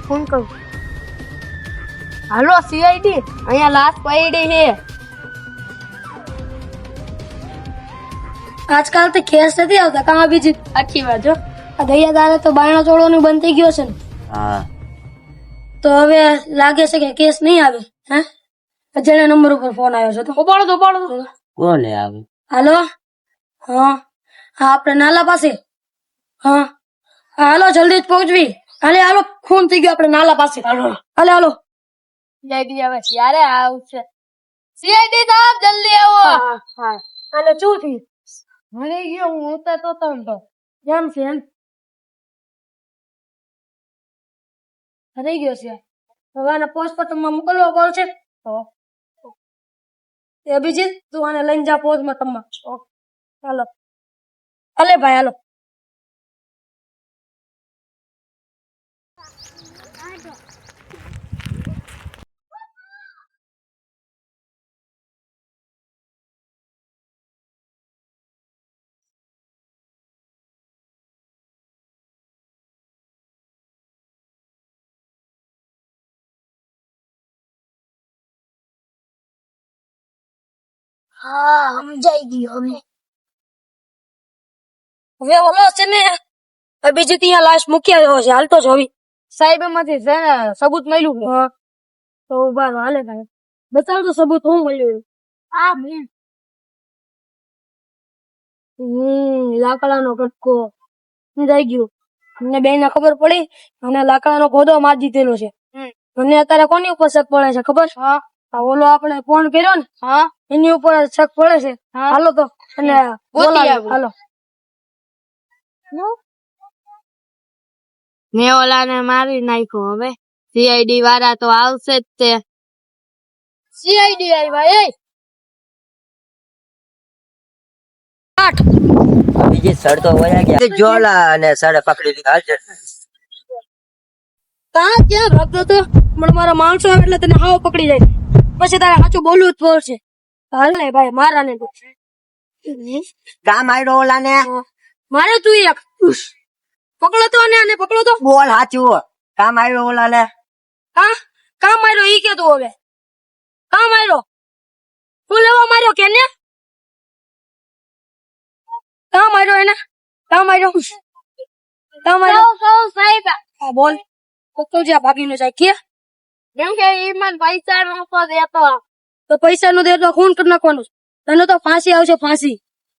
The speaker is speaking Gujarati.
ફોન કરું. હાલો સીઆઈડી, અહીંયા લાશ પડી છે. આજકાલ તો કેસ નથી આવતા કાં બીજી આખી વાત જો. આ દરિયાદારે તો બાયણા ચોળવાનું બંધ થઈ ગયો છે ને, હા તો હવે લાગે છે કે કેસ નહીં આવે. હે અજાણ્યા નંબર ઉપર ફોન આવ્યો છે. તો ઉપાડો તો. કોને આવે? હાલો. હા હા, આપણે નાલા પાસે. હા હાલો, જલ્દી જ પહોંચવી. હાલો, ખૂન થઈ ગયો આપણે નાલા પાસે. હાલો. સીઆઈડી આવે ત્યારે આવશે. સીઆઈડી સાહેબ જલ્દી આવો. હા અને શું થયું? મળી ગયો હું ઉતરતો તો ને તો. કેમ છે એમ? રહી ગયો છે. હવે આને પોસ્ટમોર્ટમમાં મોકલવો પડશે. તો અભિજીત, તું આને લઈને જા પોસ્ટમોર્ટમમાં. હાલો. અલે ભાઈ હાલો. હા સમજાઈ ગયું. હવે ઓલો છે ને અભિજીત અહીંયા લાશ મૂકી આવ્યો છે. હાલતો જ હવે સાહેબ એમાંથી છે ને સબૂત મળ્યું છે. તો ઉભા રહો. હાલે ભાઈ બતાવ તો સબૂત હું મળ્યું. આ લાકડાનો કટકો સમજાઈ ગયું. મને બે ને ખબર પડી અને લાકડાનો ઘોડો મારી દીધેલો છે. મને અત્યારે કોની ઉપર શક પડે છે ખબર? હા આ ઓલો આપણે ફોન કર્યો ને, હા એની ઉપર શક પડે છે. હા. હાલો તો અને બોલાવી. હાલો. મેં ઓલાને મારી નાખ્યો. હવે સીઆઈડી વાળા તો આવશે જ તે. સીઆઈડી આવ્યા. બીજી સડ તો વયા ગયા. જોલા અને સડે પકડી લીધા. હાલ ક્યાં ભાગતો તો? પણ મારા માણસો આવે એટલે તને હાવ પકડી જાય. પછી તારે સાચું બોલવું જ પડશે. હાલ ને ભાઈ, મારા ને કામ આવ્યો ઓલા ને. મારે તું એક પકડો તો આને પકડો તો. બોલ સાચું. કામ આવ્યો ઓલા ને. કામ માર્યો ઈ કે તું હવે કામ માર્યો તું લેવા માર્યો કે ને? કામ માર્યો એને? કામ માર્યો સાહેબ હા બોલ. તો જ્યાં ભાગીને જાય કે કેમ કે ઈમાન પૈસા નતો દેતો. તો પૈસા નું દે તો ખૂન કરી નાખવાનું. તને તો ફાંસી આવશે, ફાંસી.